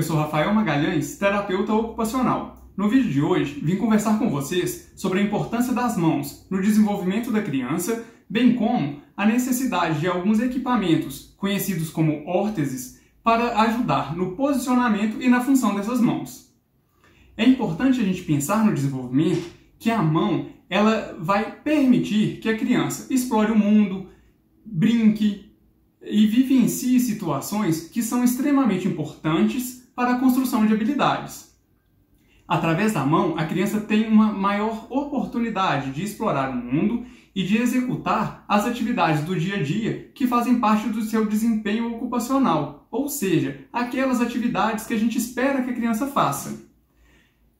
professor Rafael Magalhães, terapeuta ocupacional. No vídeo de hoje, vim conversar com vocês sobre a importância das mãos no desenvolvimento da criança, bem como a necessidade de alguns equipamentos, conhecidos como órteses, para ajudar no posicionamento e na função dessas mãos. É importante a gente pensar no desenvolvimento que a mão ela vai permitir que a criança explore o mundo, brinque e vivencie situações que são extremamente importantes para a construção de habilidades. Através da mão, a criança tem uma maior oportunidade de explorar o mundo e de executar as atividades do dia a dia que fazem parte do seu desempenho ocupacional, ou seja, aquelas atividades que a gente espera que a criança faça.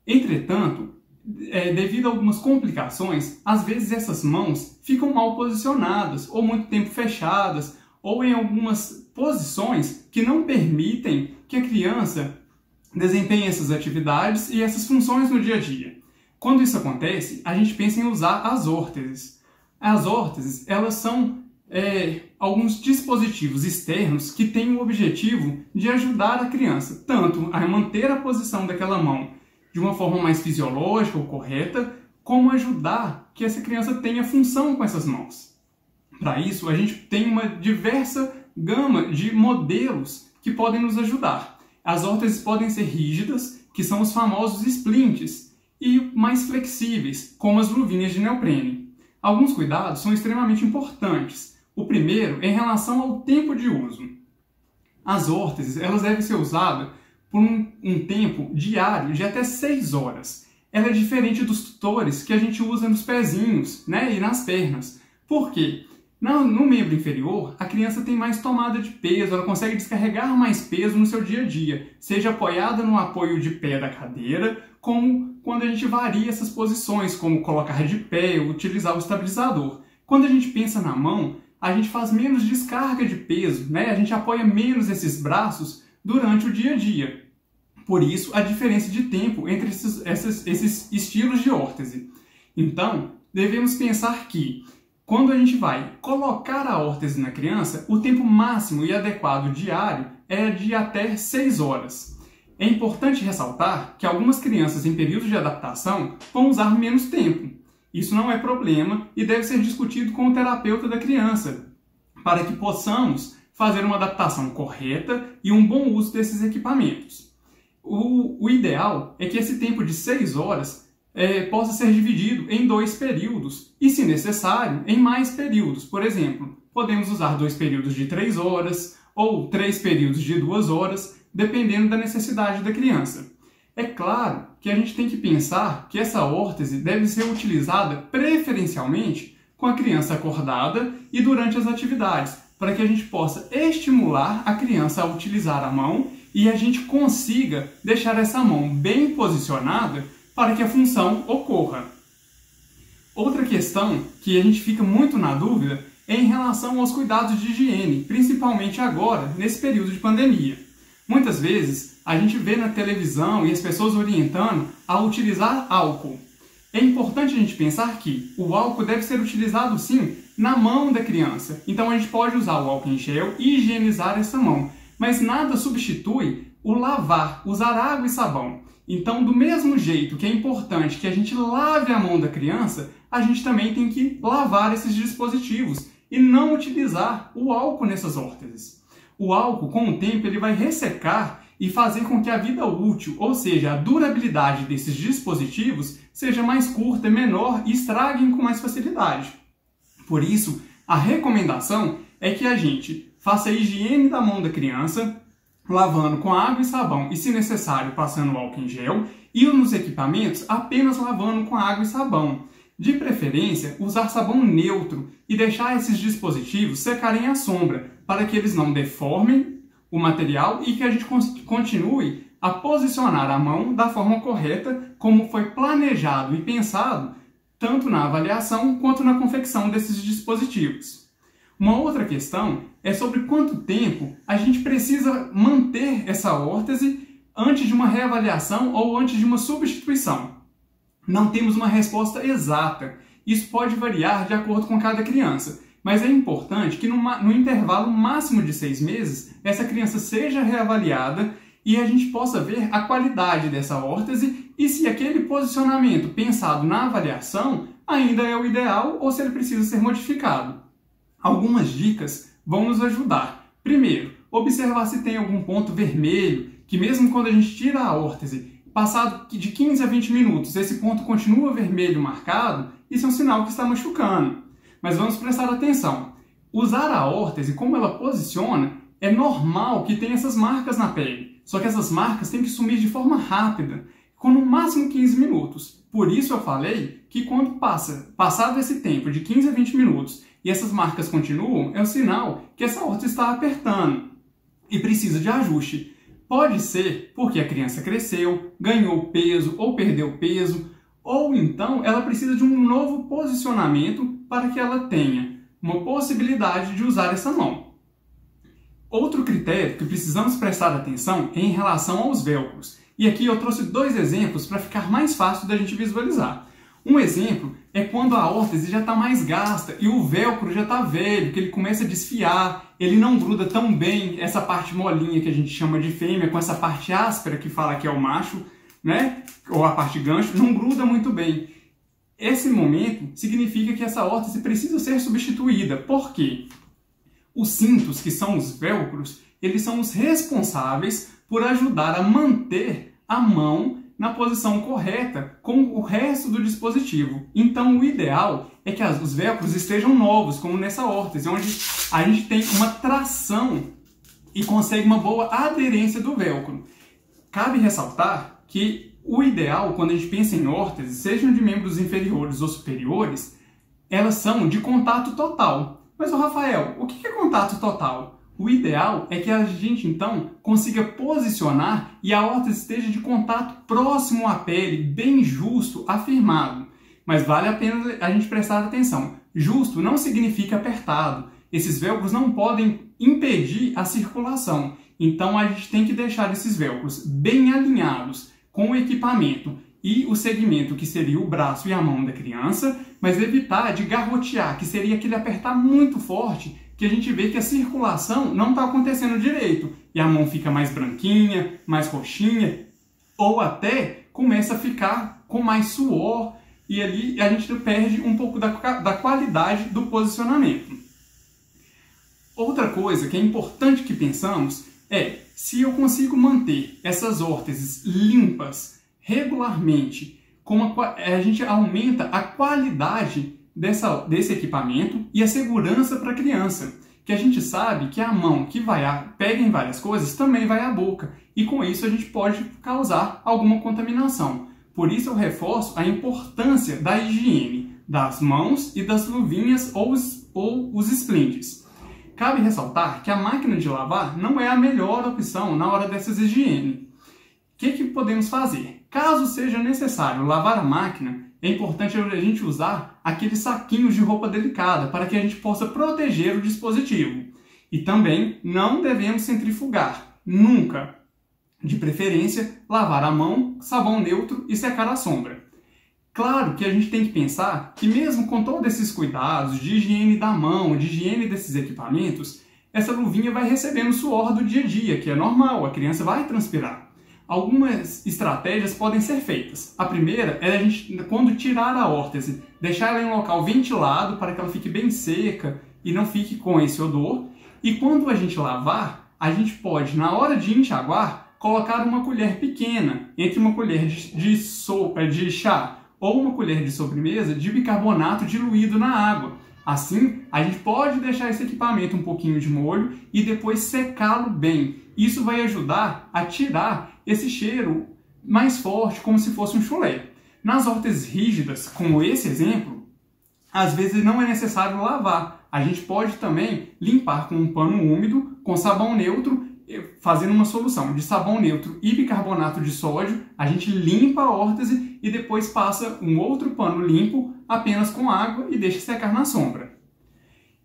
Entretanto, devido a algumas complicações, às vezes essas mãos ficam mal posicionadas ou muito tempo fechadas ou em algumas posições que não permitem que a criança desempenhe essas atividades e essas funções no dia a dia. Quando isso acontece, a gente pensa em usar as órteses. As órteses, elas são alguns dispositivos externos que têm o objetivo de ajudar a criança, tanto a manter a posição daquela mão de uma forma mais fisiológica ou correta, como ajudar que essa criança tenha função com essas mãos. Para isso, a gente tem uma diversa gama de modelos que podem nos ajudar. As órteses podem ser rígidas, que são os famosos splints, e mais flexíveis, como as luvinhas de neoprene. Alguns cuidados são extremamente importantes. O primeiro é em relação ao tempo de uso. As órteses elas devem ser usadas por um tempo diário de até 6 horas. Ela é diferente dos tutores que a gente usa nos pezinhos, e nas pernas. Por quê? No membro inferior, a criança tem mais tomada de peso, ela consegue descarregar mais peso no seu dia a dia, seja apoiada no apoio de pé da cadeira, como quando a gente varia essas posições, como colocar de pé ou utilizar o estabilizador. Quando a gente pensa na mão, a gente faz menos descarga de peso, a gente apoia menos esses braços durante o dia a dia. Por isso, a diferença de tempo entre esses estilos de órtese. Então, devemos pensar que, quando a gente vai colocar a órtese na criança, o tempo máximo e adequado diário é de até 6 horas. É importante ressaltar que algumas crianças em períodos de adaptação vão usar menos tempo. Isso não é problema e deve ser discutido com o terapeuta da criança, para que possamos fazer uma adaptação correta e um bom uso desses equipamentos. O ideal é que esse tempo de 6 horas possa ser dividido em 2 períodos e, se necessário, em mais períodos. Por exemplo, podemos usar 2 períodos de 3 horas ou 3 períodos de 2 horas, dependendo da necessidade da criança. É claro que a gente tem que pensar que essa órtese deve ser utilizada preferencialmente com a criança acordada e durante as atividades, para que a gente possa estimular a criança a utilizar a mão e a gente consiga deixar essa mão bem posicionada para que a função ocorra. Outra questão que a gente fica muito na dúvida é em relação aos cuidados de higiene, principalmente agora, nesse período de pandemia. Muitas vezes a gente vê na televisão e as pessoas orientando a utilizar álcool. É importante a gente pensar que o álcool deve ser utilizado sim na mão da criança. Então a gente pode usar o álcool em gel e higienizar essa mão, mas nada substitui o lavar, usar água e sabão. Então, do mesmo jeito que é importante que a gente lave a mão da criança, a gente também tem que lavar esses dispositivos e não utilizar o álcool nessas órteses. O álcool, com o tempo, ele vai ressecar e fazer com que a vida útil, ou seja, a durabilidade desses dispositivos, seja mais curta, menor e estraguem com mais facilidade. Por isso, a recomendação é que a gente faça a higiene da mão da criança, lavando com água e sabão e, se necessário, passando álcool em gel, e nos equipamentos apenas lavando com água e sabão. De preferência, usar sabão neutro e deixar esses dispositivos secarem à sombra, para que eles não deformem o material e que a gente continue a posicionar a mão da forma correta, como foi planejado e pensado, tanto na avaliação quanto na confecção desses dispositivos. Uma outra questão é sobre quanto tempo a gente precisa manter essa órtese antes de uma reavaliação ou antes de uma substituição. Não temos uma resposta exata. Isso pode variar de acordo com cada criança, mas é importante que no intervalo máximo de 6 meses, essa criança seja reavaliada e a gente possa ver a qualidade dessa órtese e se aquele posicionamento pensado na avaliação ainda é o ideal ou se ele precisa ser modificado. Algumas dicas vão nos ajudar. Primeiro, observar se tem algum ponto vermelho, que mesmo quando a gente tira a órtese, passado de 15 a 20 minutos, esse ponto continua vermelho marcado, isso é um sinal que está machucando. Mas vamos prestar atenção. Usar a órtese, como ela posiciona, é normal que tenha essas marcas na pele. Só que essas marcas têm que sumir de forma rápida, com no máximo 15 minutos. Por isso eu falei que quando passado esse tempo de 15 a 20 minutos e essas marcas continuam, é o sinal que essa órtese está apertando e precisa de ajuste. Pode ser porque a criança cresceu, ganhou peso ou perdeu peso, ou então ela precisa de um novo posicionamento para que ela tenha uma possibilidade de usar essa mão. Outro critério que precisamos prestar atenção é em relação aos velcros. E aqui eu trouxe 2 exemplos para ficar mais fácil da gente visualizar. Um exemplo é quando a órtese já está mais gasta e o velcro já está velho, que ele começa a desfiar, ele não gruda tão bem essa parte molinha que a gente chama de fêmea, com essa parte áspera que fala que é o macho, né? Ou a parte gancho, não gruda muito bem. Esse momento significa que essa órtese precisa ser substituída. Por quê? Os cintos, que são os velcros, eles são os responsáveis por ajudar a manter a mão na posição correta com o resto do dispositivo. Então o ideal é que os velcros estejam novos, como nessa órtese, onde a gente tem uma tração e consegue uma boa aderência do velcro. Cabe ressaltar que o ideal, quando a gente pensa em órteses, sejam de membros inferiores ou superiores, elas são de contato total. Mas, Rafael, o que é contato total? O ideal é que a gente, então, consiga posicionar e a órtese esteja de contato próximo à pele, bem justo, afirmado. Mas vale a pena a gente prestar atenção. Justo não significa apertado. Esses velcros não podem impedir a circulação. Então, a gente tem que deixar esses velcros bem alinhados com o equipamento e o segmento que seria o braço e a mão da criança, mas evitar de garrotear, que seria aquele apertar muito forte, que a gente vê que a circulação não está acontecendo direito. E a mão fica mais branquinha, mais roxinha, ou até começa a ficar com mais suor, e ali a gente perde um pouco da qualidade do posicionamento. Outra coisa que é importante que pensamos é se eu consigo manter essas órteses limpas regularmente, a gente aumenta a qualidade desse equipamento e a segurança para a criança, que a gente sabe que a mão que pega em várias coisas também vai à boca, e com isso a gente pode causar alguma contaminação. Por isso eu reforço a importância da higiene das mãos e das luvinhas ou os splints. Cabe ressaltar que a máquina de lavar não é a melhor opção na hora dessas higiene. O que podemos fazer? Caso seja necessário lavar a máquina, é importante a gente usar aqueles saquinhos de roupa delicada para que a gente possa proteger o dispositivo. E também não devemos centrifugar, nunca. De preferência, lavar a mão, sabão neutro e secar à sombra. Claro que a gente tem que pensar que mesmo com todos esses cuidados de higiene da mão, de higiene desses equipamentos, essa luvinha vai recebendo suor do dia a dia, que é normal, a criança vai transpirar. Algumas estratégias podem ser feitas. A primeira é a gente, quando tirar a órtese, deixar ela em um local ventilado para que ela fique bem seca e não fique com esse odor. E quando a gente lavar, a gente pode, na hora de enxaguar, colocar uma colher pequena, entre uma colher de chá ou uma colher de sobremesa de bicarbonato diluído na água. Assim, a gente pode deixar esse equipamento um pouquinho de molho e depois secá-lo bem. Isso vai ajudar a tirar esse cheiro mais forte, como se fosse um chulé. Nas órteses rígidas, como esse exemplo, às vezes não é necessário lavar. A gente pode também limpar com um pano úmido, com sabão neutro, fazendo uma solução de sabão neutro e bicarbonato de sódio. A gente limpa a órtese e depois passa um outro pano limpo apenas com água e deixa secar na sombra.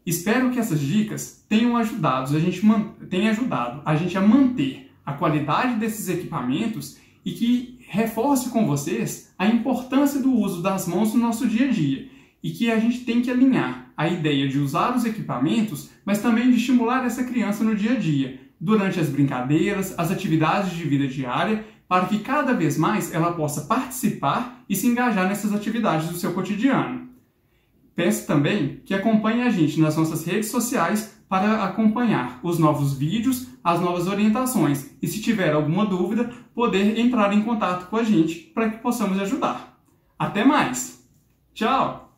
Espero que essas dicas tenham ajudado a gente a manter a qualidade desses equipamentos e que reforce com vocês a importância do uso das mãos no nosso dia a dia e que a gente tem que alinhar a ideia de usar os equipamentos, mas também de estimular essa criança no dia a dia. durante as brincadeiras, as atividades de vida diária, para que cada vez mais ela possa participar e se engajar nessas atividades do seu cotidiano. Peço também que acompanhe a gente nas nossas redes sociais para acompanhar os novos vídeos, as novas orientações e, se tiver alguma dúvida, poder entrar em contato com a gente para que possamos ajudar. Até mais! Tchau!